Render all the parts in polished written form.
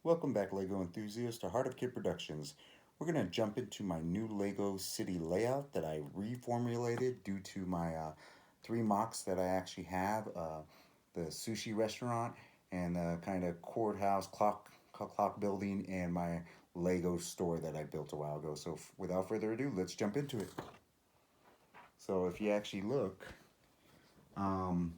Welcome back, Lego enthusiasts, to Heart of Kid Productions. We're going to jump into my new Lego city layout that I reformulated due to my three mocks that I actually have, the sushi restaurant and the kind of courthouse clock building and my Lego store that I built a while ago. So without further ado, let's jump into it. So if you actually look, um,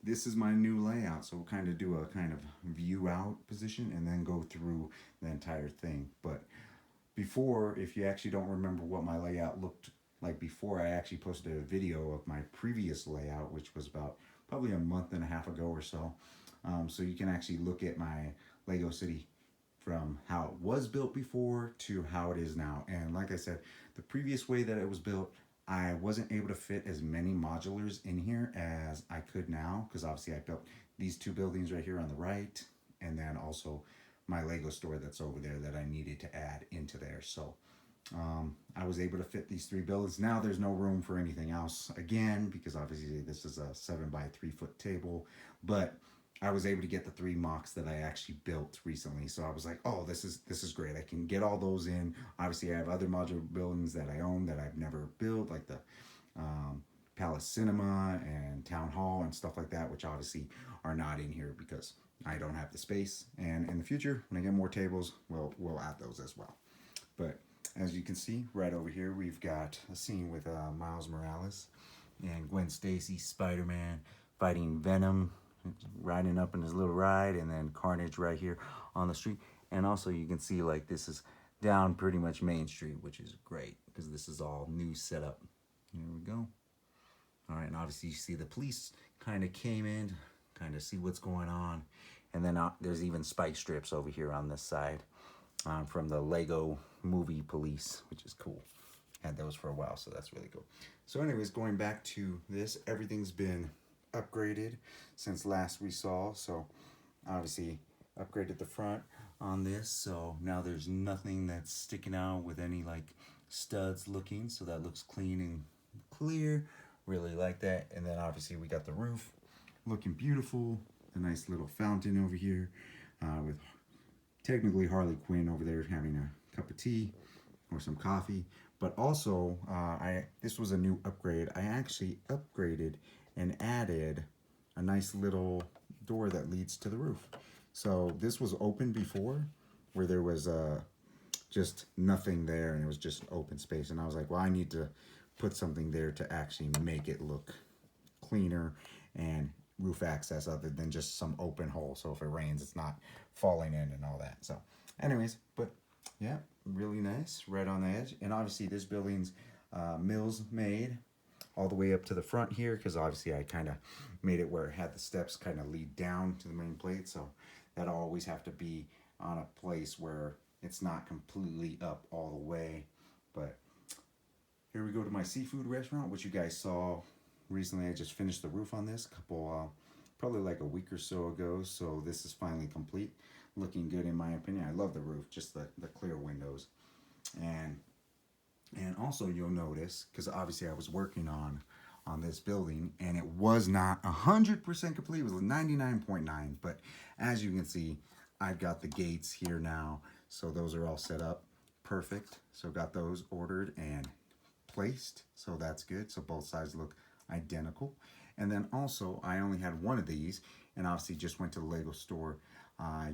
this is my new layout. So we'll kind of do a kind of view out position and then go through the entire thing. But before, if you actually don't remember what my layout looked like before, I actually posted a video of my previous layout, which was about probably a month and a half ago or so. So you can actually look at my Lego City from how it was built before to how it is now. And like I said, the previous way that it was built, I wasn't able to fit as many modulars in here as I could now, because obviously I built these two buildings right here on the right, and then also my Lego store that's over there that I needed to add into there. So I was able to fit these three buildings. Now there's no room for anything else again, because obviously this is a 7 by 3 foot table, but I was able to get the three mocks that I actually built recently. So I was like, oh, this is great. I can get all those in. Obviously, I have other modular buildings that I own that I've never built, like the Palace Cinema and Town Hall and stuff like that, which obviously are not in here because I don't have the space. And in the future, when I get more tables, we'll add those as well. But as you can see, right over here, we've got a scene with Miles Morales and Gwen Stacy, Spider-Man, fighting Venom, riding up in his little ride, and then Carnage right here on the street. And also you can see like this is down pretty much Main Street, which is great because this is all new setup. Here we go. All right, and obviously you see the police kind of came in, kind of see what's going on. And then there's even spike strips over here on this side from the Lego movie police, which is cool. Had those for a while, so that's really cool. So anyways, going back to this, everything's been upgraded since last we saw. So obviously upgraded the front on this, so now there's nothing that's sticking out with any like studs looking, so that looks clean and clear. Really like that. And then obviously we got the roof looking beautiful, the nice little fountain over here with technically Harley Quinn over there having a cup of tea or some coffee. But also, this was a new upgrade. I actually upgraded and added a nice little door that leads to the roof. So this was open before, where there was just nothing there and it was just open space. And I was like, well, I need to put something there to actually make it look cleaner and roof access other than just some open hole. So if it rains, it's not falling in and all that. So anyways, but yeah, really nice, right on the edge. And obviously this building's mills made all the way up to the front here, because obviously I kind of made it where it had the steps kind of lead down to the main plate. So that'll always have to be on a place where it's not completely up all the way. But here we go to my seafood restaurant, which you guys saw recently. I just finished the roof on this probably like a week or so ago. So this is finally complete, looking good in my opinion. I love the roof, just the clear windows. And also you'll notice, because obviously I was working on this building and it was not 100% complete. It was 99.9, but as you can see, I've got the gates here now. So those are all set up perfect. So got those ordered and placed, so that's good. So both sides look identical. And then also I only had one of these, and obviously just went to the Lego store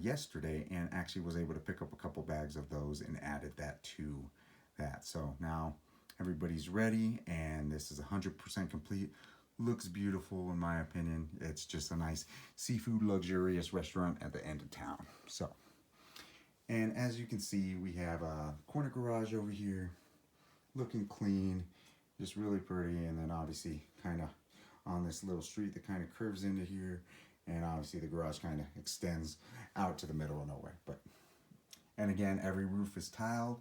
yesterday and actually was able to pick up a couple bags of those and added that to that. So now everybody's ready and this is 100% complete. Looks beautiful in my opinion. It's just a nice seafood luxurious restaurant at the end of town. So, and as you can see, we have a corner garage over here looking clean, just really pretty. And then obviously kind of on this little street that kind of curves into here, and obviously the garage kind of extends out to the middle of nowhere. But and again, every roof is tiled.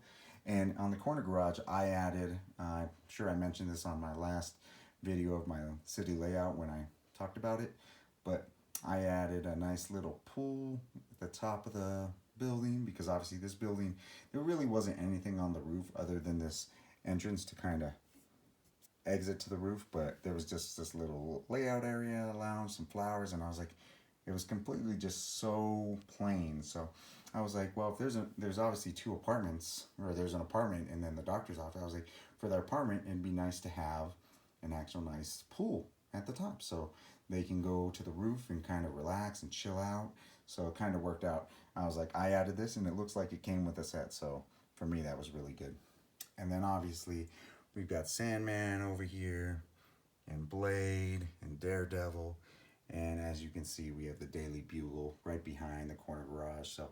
And on the corner garage, I added, I'm sure I mentioned this on my last video of my city layout when I talked about it, but I added a nice little pool at the top of the building, because obviously this building, there really wasn't anything on the roof other than this entrance to kind of exit to the roof, but there was just this little layout area, lounge, some flowers, and I was like, it was completely just so plain. So I was like, well, if there's obviously two apartments, or there's an apartment and then the doctor's office. I was like, for their apartment, it'd be nice to have an actual nice pool at the top, so they can go to the roof and kind of relax and chill out. So it kind of worked out. I was like, I added this, and it looks like it came with a set. So for me, that was really good. And then obviously, we've got Sandman over here, and Blade, and Daredevil. And as you can see, we have the Daily Bugle right behind the corner garage. So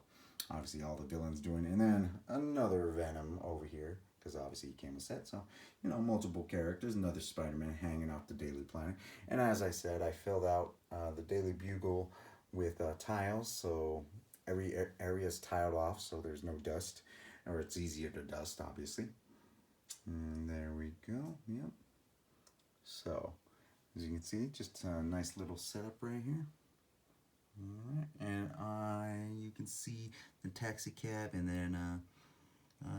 obviously all the villains doing it. And then another Venom over here, because obviously he came with set. So, multiple characters. Another Spider-Man hanging off the Daily Planet. And as I said, I filled out the Daily Bugle with tiles. So every area is tiled off, so there's no dust. Or it's easier to dust, obviously. And there we go. Yep. So, as you can see, just a nice little setup right here. Alright, and you can see the taxi cab, and then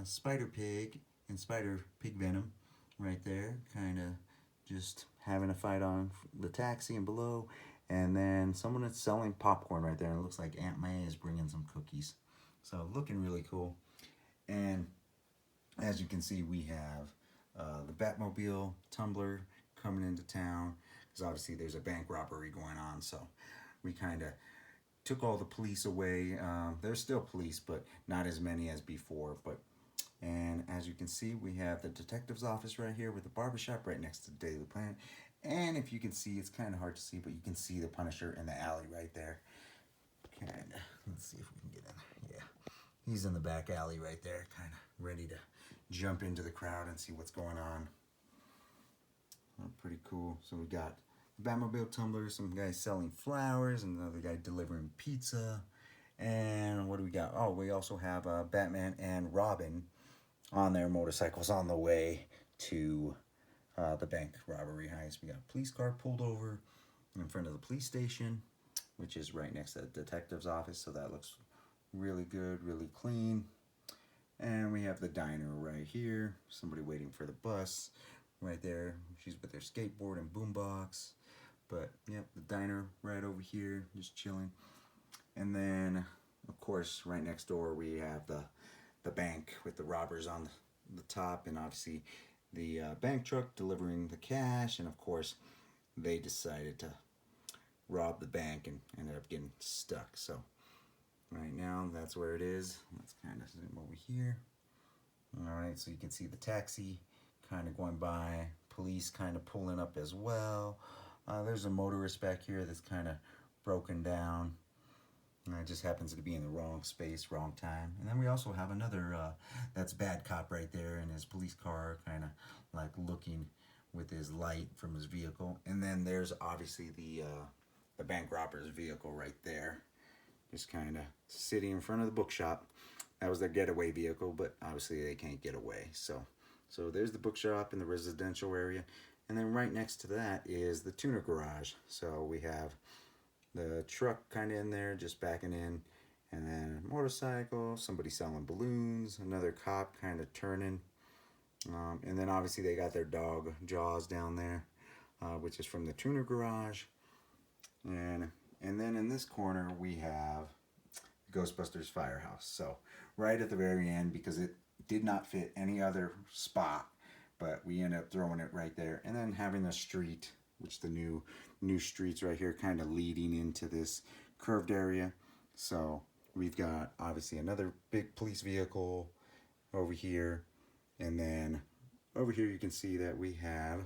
Spider Pig and Spider Pig Venom right there, kind of just having a fight on the taxi and below. And then someone that's selling popcorn right there, and it looks like Aunt May is bringing some cookies. So looking really cool. And as you can see, we have the Batmobile Tumbler coming into town, because obviously there's a bank robbery going on. So we kind of took all the police away. There's still police, but not as many as before. And as you can see, we have the detective's office right here with the barbershop right next to the Daily Planet. And if you can see, it's kind of hard to see, but you can see the Punisher in the alley right there. Kind of. Let's see if we can get in there. Yeah. He's in the back alley right there, kind of ready to jump into the crowd and see what's going on. Pretty cool. So we got Batmobile Tumbler, some guy selling flowers, and another guy delivering pizza. And what do we got? Oh, we also have Batman and Robin on their motorcycles on the way to the bank robbery heist. We got a police car pulled over in front of the police station, which is right next to the detective's office. So that looks really good, really clean. And we have the diner right here. Somebody waiting for the bus right there. She's with their skateboard and boombox. But, yep, the diner right over here, just chilling. And then, of course, right next door we have the bank with the robbers on the top. And obviously the bank truck delivering the cash. And, of course, they decided to rob the bank and ended up getting stuck. So right now, that's where it is. Let's kind of zoom over here. All right, so you can see the taxi kind of going by, police kind of pulling up as well. There's a motorist back here that's kind of broken down. It just happens to be in the wrong space, wrong time. And then we also have another, that's Bad Cop right there in his police car, kind of like looking with his light from his vehicle. And then there's obviously the bank robber's vehicle right there, just kind of sitting in front of the bookshop. That was their getaway vehicle, but obviously they can't get away. So there's the bookshop in the residential area. And then right next to that is the tuner garage. So we have the truck kind of in there, just backing in. And then a motorcycle, somebody selling balloons, another cop kind of turning. And then obviously they got their dog, Jaws, down there, which is from the tuner garage. And then in this corner, we have Ghostbusters Firehouse. So right at the very end, because it did not fit any other spot, but we ended up throwing it right there. And then having a street, which the new streets right here kind of leading into this curved area. So we've got obviously another big police vehicle over here. And then over here you can see that we have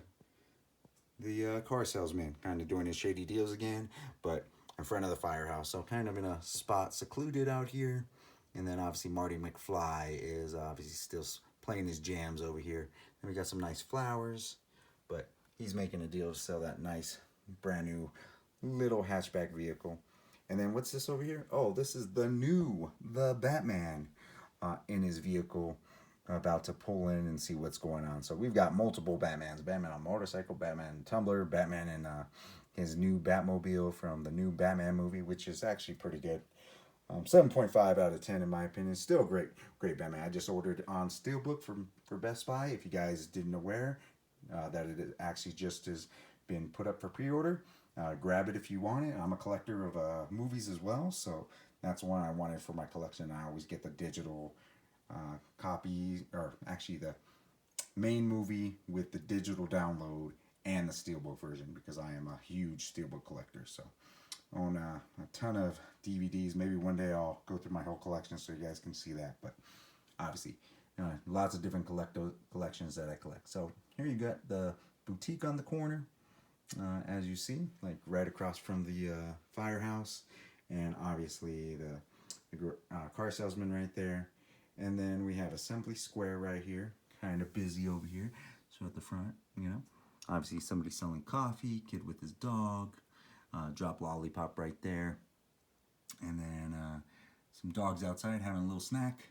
the car salesman kind of doing his shady deals again, but in front of the firehouse. So kind of in a spot secluded out here. And then obviously Marty McFly is obviously still playing his jams over here. And we got some nice flowers, but he's making a deal to sell that nice brand new little hatchback vehicle. And then what's this over here? Oh, this is the Batman in his vehicle, about to pull in and see what's going on. So we've got multiple Batmans. Batman on motorcycle, Batman Tumbler, Batman in his new Batmobile from the new Batman movie, which is actually pretty good. 7.5 out of 10 in my opinion. Still great Batman. I just ordered on Steelbook for Best Buy. If you guys didn't aware that it actually just has been put up for pre-order. Grab it if you want it. I'm a collector of movies as well, so That's one I wanted for my collection. I always get the digital copy, or actually the main movie with the digital download and the steelbook version, because I am a huge steelbook collector. So I own a ton of DVDs. Maybe one day I'll go through my whole collection so you guys can see that. But obviously, lots of different collections that I collect. So here you got the boutique on the corner, as you see, like right across from the firehouse, and obviously the car salesman right there. And then we have Assembly Square right here, kind of busy over here. So at the front, obviously somebody selling coffee, kid with his dog, drop lollipop right there, and then some dogs outside having a little snack.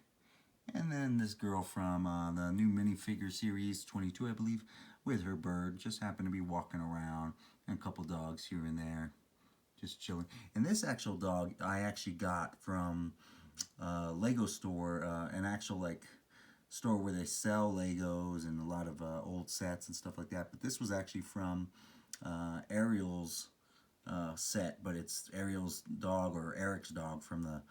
And then this girl from the new minifigure series 22, I believe, with her bird, just happened to be walking around, and a couple dogs here and there, just chilling. And this actual dog I actually got from Lego store, an actual like store where they sell Legos and a lot of old sets and stuff like that. But this was actually from Ariel's set, but it's Ariel's dog, or Eric's dog, from the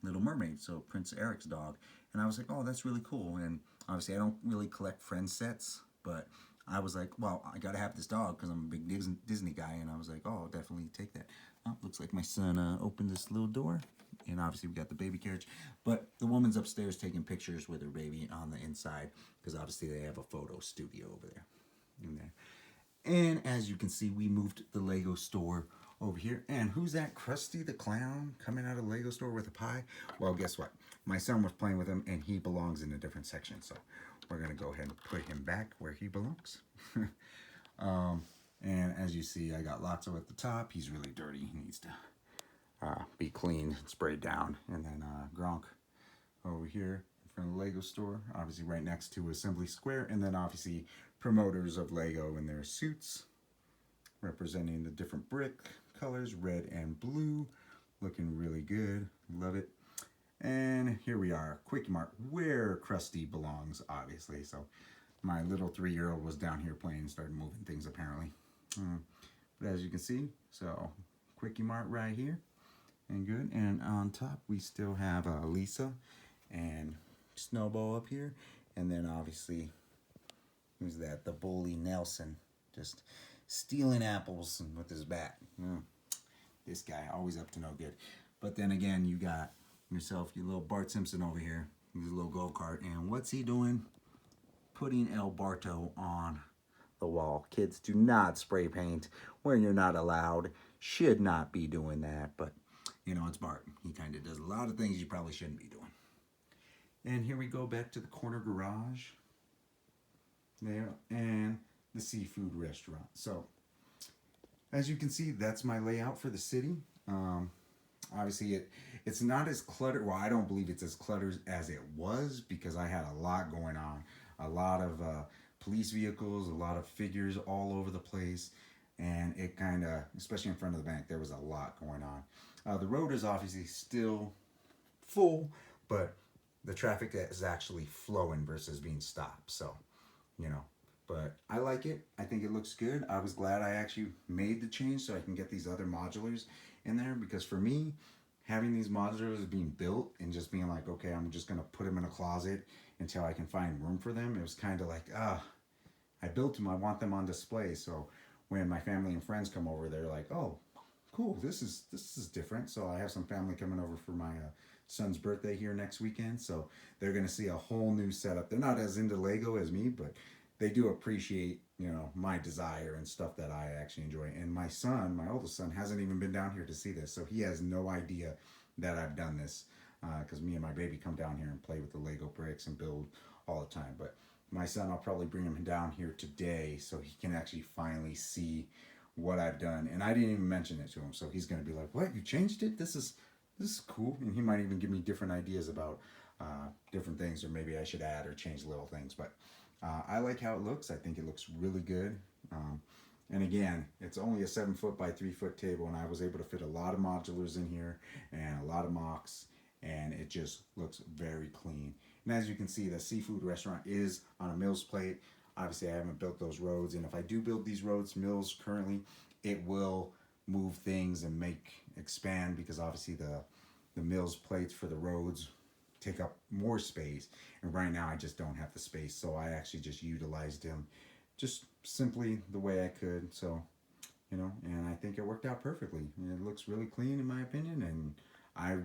Little Mermaid, so Prince Eric's dog. And I was like, oh, that's really cool. And obviously I don't really collect friend sets, but I was like, well, I gotta have this dog because I'm a big Disney guy. And I was like, oh, I'll definitely take that. Oh, looks like my son opened this little door, and obviously we got the baby carriage, but the woman's upstairs taking pictures with her baby on the inside, because obviously they have a photo studio over there in there. And as you can see, we moved the Lego store over here. And who's that Krusty the Clown coming out of the Lego store with a pie? Well, guess what? My son was playing with him, and he belongs in a different section. So we're going to go ahead and put him back where he belongs. And as you see, I got Lotso at the top. He's really dirty. He needs to be cleaned, sprayed down. And then Gronk over here from the Lego store, obviously right next to Assembly Square. And then obviously promoters of Lego in their suits, representing the different brick colors, red and blue, looking really good. Love it. And here we are, Quickie Mart, where Krusty belongs, obviously. So my little 3-year-old was down here playing and started moving things, apparently. But as you can see, so Quickie Mart right here, and good. And on top, we still have Lisa and Snowball up here. And then obviously, who's that? The bully Nelson, just stealing apples with his bat. This guy, always up to no good. But then again, you got yourself your little Bart Simpson over here with his little go-kart. And what's he doing? Putting El Barto on the wall. Kids, do not spray paint when you're not allowed. Should not be doing that. But, it's Bart. He kind of does a lot of things you probably shouldn't be doing. And here we go back to the corner garage. There. And the seafood restaurant. So, as you can see, that's my layout for the city. Obviously, it's not as cluttered. Well, I don't believe it's as cluttered as it was, because I had a lot going on. A lot of police vehicles, a lot of figures all over the place. And it kind of, especially in front of the bank, there was a lot going on. The road is obviously still full, but the traffic is actually flowing versus being stopped. So, but I like it. I think it looks good. I was glad I actually made the change so I can get these other modulars in there, because for me, having these modulars being built and just being like, okay, I'm just going to put them in a closet until I can find room for them, it was kind of like, I built them, I want them on display. So when my family and friends come over, they're like, oh, cool, this is different. So I have some family coming over for my son's birthday here next weekend, so they're going to see a whole new setup. They're not as into Lego as me, but they do appreciate, my desire and stuff that I actually enjoy. And my son, my oldest son, hasn't even been down here to see this, so he has no idea that I've done this, because me and my baby come down here and play with the Lego bricks and build all the time. But my son, I'll probably bring him down here today so he can actually finally see what I've done. And I didn't even mention it to him, so he's going to be like, what, you changed it? This is cool. And he might even give me different ideas about different things, or maybe I should add or change little things. But I like how it looks. I think it looks really good. And again, it's only a 7-foot by 3-foot table, and I was able to fit a lot of modulars in here and a lot of mocks, and it just looks very clean. And as you can see, the seafood restaurant is on a Mills plate. Obviously, I haven't built those roads, and if I do build these roads, Mills currently, it will move things and expand, because obviously the mill's plates for the roads take up more space, and right now I just don't have the space, so I actually just utilized him just simply the way I could. So and I think it worked out perfectly. It looks really clean in my opinion, and I'm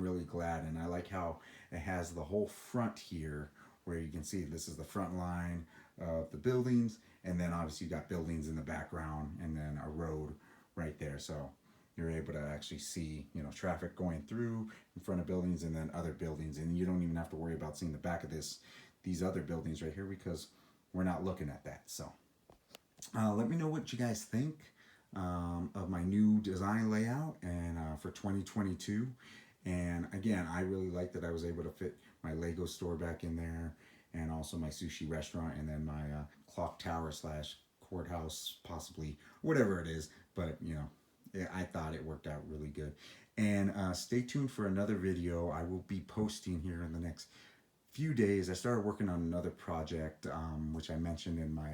really glad. And I like how it has the whole front here, where you can see this is the front line of the buildings, and then obviously you got buildings in the background, and then a road right there. So you're able to actually see traffic going through in front of buildings, and then other buildings, and you don't even have to worry about seeing the back of these other buildings right here, because we're not looking at that. So let me know what you guys think of my new design layout and for 2022. And again, I really like that I was able to fit my Lego store back in there, and also my sushi restaurant, and then my clock tower slash courthouse, possibly, whatever it is. But I thought it worked out really good. And stay tuned for another video I will be posting here in the next few days. I started working on another project, which I mentioned in my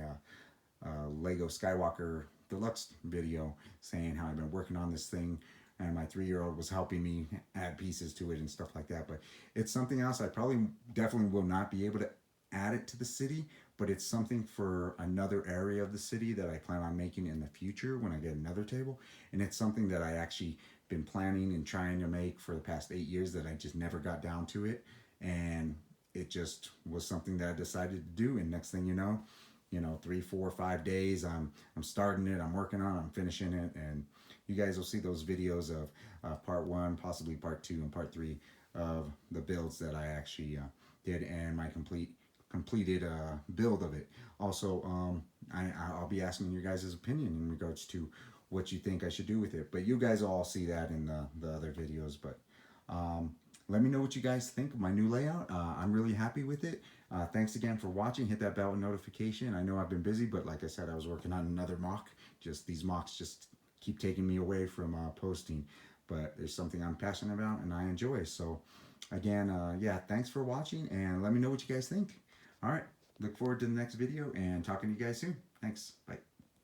Lego Skywalker Deluxe video, saying how I've been working on this thing, and my 3-year-old was helping me add pieces to it and stuff like that. But it's something else. I probably definitely will not be able to add it to the city, but it's something for another area of the city that I plan on making in the future when I get another table. And it's something that I actually been planning and trying to make for the past 8 years, that I just never got down to it. And it just was something that I decided to do. And next thing you know, 3, 4, 5 days, I'm starting it, I'm working on it, I'm finishing it, and you guys will see those videos of part 1, possibly part 2, and part 3 of the builds that I actually did, and my completed build of it. Also, I'll be asking your guys' opinion in regards to what you think I should do with it, but you guys will all see that in the other videos. But let me know what you guys think of my new layout. I'm really happy with it. Thanks again for watching. Hit that bell notification. I know I've been busy, but like I said, I was working on another mock. Just these mocks just keep taking me away from posting. But there's something I'm passionate about and I enjoy. So again, yeah, thanks for watching, and let me know what you guys think. All right, look forward to the next video and talking to you guys soon. Thanks. Bye.